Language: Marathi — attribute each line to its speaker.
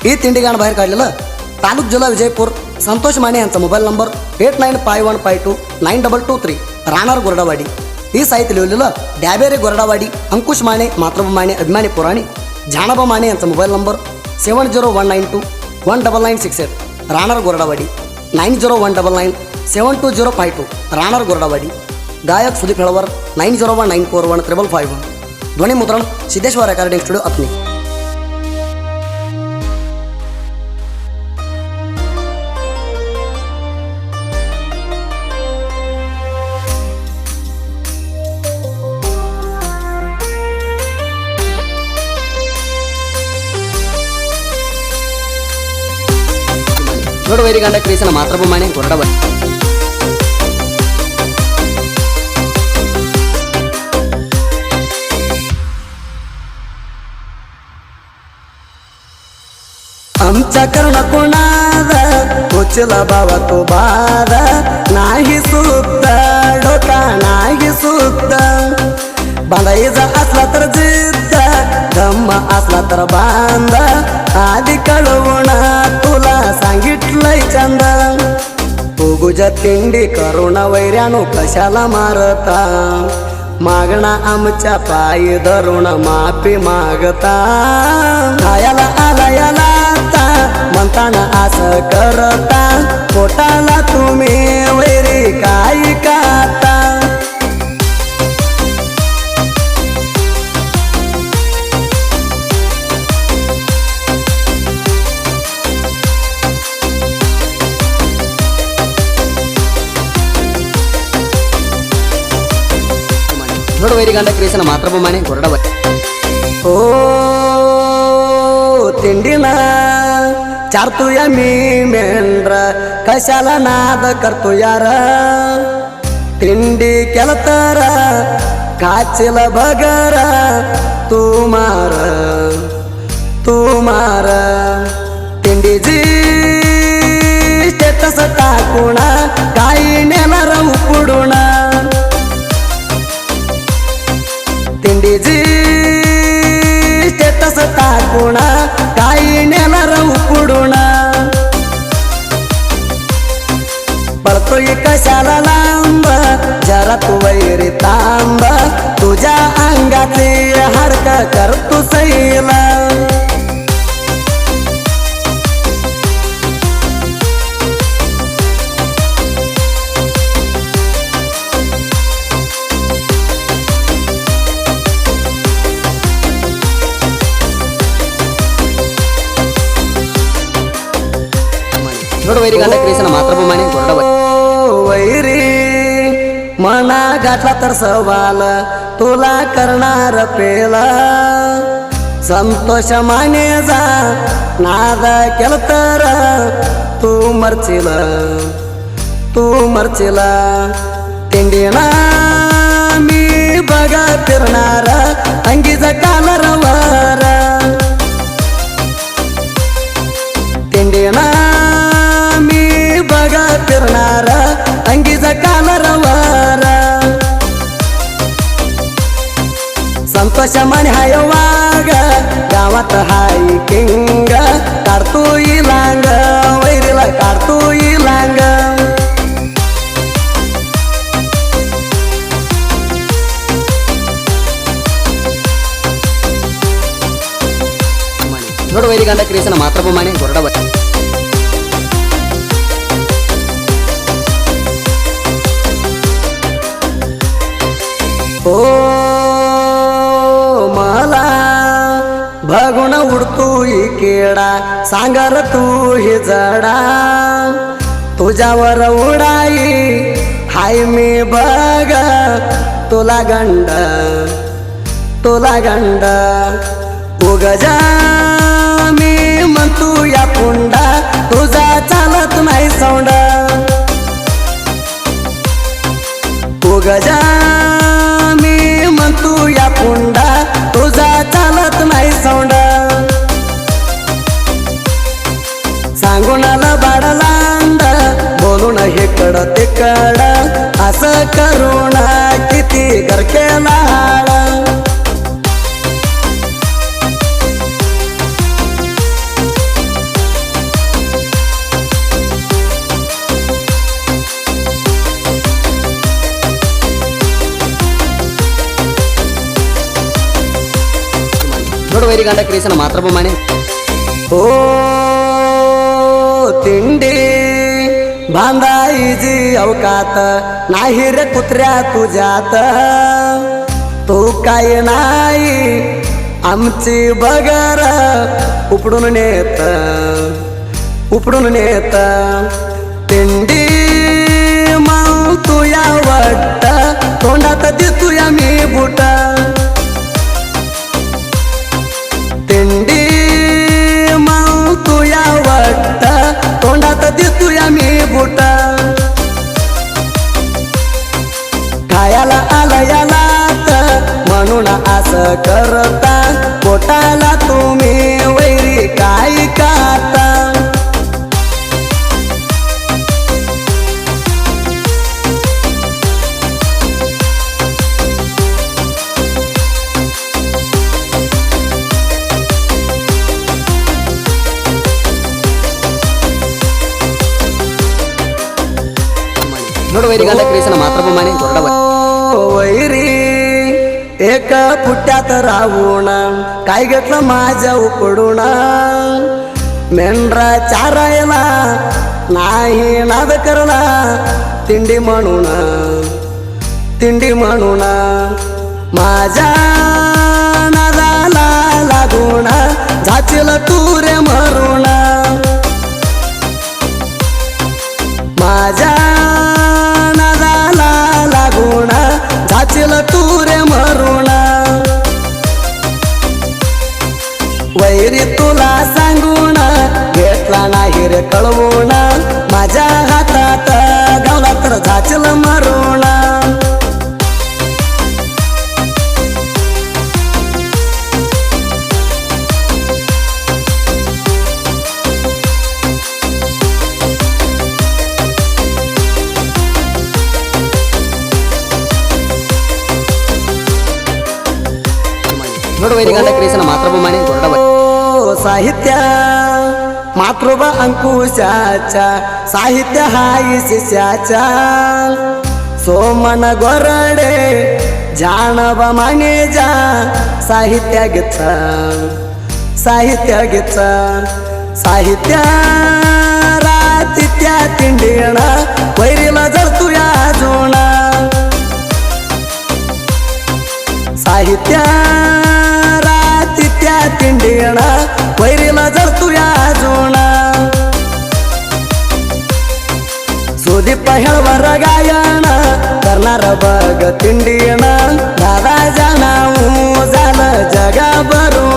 Speaker 1: ही तिंडी गाणं बाहेर काढलेलं तालुक जिल्हा विजयपूर संतोष माने यांचा मोबाईल नंबर 8951529223 राहणार गोरडावाडी. ही साहित्य लिहिलेलं डॅबेरे गोरडावाडी अंकुश माने मातृभूमी माने अभिमानी पुराणी झाणाबा माने यांचा मोबाईल नंबर 7019219968 राहणार गोरडावाडी 9019972052 राहणार गोरडावाडी. गायक सुदीप हळवर 9019411551. ध्वनी मुद्रण सिद्धेश्वर रेकॉर्डिंग स्टुडिओ अपनी. वैरी गंड क्रीसन मातृभूमी माने गोरडावाडी. आमच्या कर्ण कोणाद तोचला बाबा तो बाद नाही सुद्ध डोका नाही सुद्ध बांधायचा असला तर जिद्द धम्म असला तर बांध आधी कळवून तुला सांगितलंय चंद उगुजा तिंडी करुणा वैर्यानो कशाला मारता मागणा आमच्या पायी धरून माफी मागता खायला आला याला म्हणताना असं करता पोटाला तुम्ही वैरी काय खाता. वैरी गंड क्रीसन मातृभूमी माने गोरडावाडी. ओ तिंडीना चारतो या मी मेंढ्र कशाला नाद करतो यार तिंडी केलं तर काचेला बगर तू मार तिंडीची स्टेटस टाकून काही नेणार उपडून तिंडीची स्टेटस टाकून काही नेणार उपडून पळतोय कशाला लांब जरा तू वैरी तांब तुझ्या अंगाचे हाडक करतो सैला. वैरी गंड क्रीसन मातृभूमी माने गोरडावाडी. वैरी मना घातला तर सवाल तुला करणार पेला संतोष मानेचा नाद केलं तर तू मरचिला तिंडीना मी बघा फिरणार अंगीचा कालरवर तिंडीना फिरणार अंगीचा कालरवर संतोष माने हाय वाग गावात हाय किंग काढतो लांग वैरीला काढतो लांग. वैरी गंड क्रीसन मातृभूमी माने गोरडावाडी. ओ मला भगुण उडतो ही केडा सांगर तू ही जडा तुझ्यावर उडाई हाय मी बघ तुला गंड उगजा मी म्हणतो या पुंडा तुझा चालत नाही सौंड उगजा तू या पुंडा तुझा चालत नाही सौंड सांगून आला बाडलांड बोलून हे कड ते कड असं करून किती गरकेला वैरिगांड क्रियेशन मातृभूमाने ओ तिंडी बांधायची अवकात नाही रे कुत्र्या तुझ्यात तू काय नाही आमची बगर उपडून नेत तिंडी मग तुया वाटत तोंडात दिसतोया मी बुट तिंडी मग तुया वाटत तोंडात दिसतोया मी बुट खायला आलयालात म्हणून असं करता पोटाला तुम्ही वैरी काय खाता वैरिगांड क्रियेशन मातृभूमाने वैरी एक पुट्यात राहून काय घेतलं माझ्या उपडून मेंढरा चारायला नाही नाद करला तिंडी म्हणून माझ्या नादाला लागून झाचील तू रे मरून माझ्या नादाला लागून झाचील तू रे मरून वैरी तुला सांगून घेतला नाही रे कळवून माझ्या हातात गावला तर झाचील मरून वैरिगांड क्रियेशन मातृभूमाने साहित्य मातृभा अंकुशाच्या साहित्य हाय शिष्याच्या सोमन गोरडे जानबा मानेजा साहित्य रातित्या तिंडीण वैरीला जळतूया जोणा साहित्य रातित्या तिंडीण वैरीला जळतूया जोणा सुदीप हेळवर गायन करणार बघ तिंडीण दादा जाणाऊ झालं जगा भरून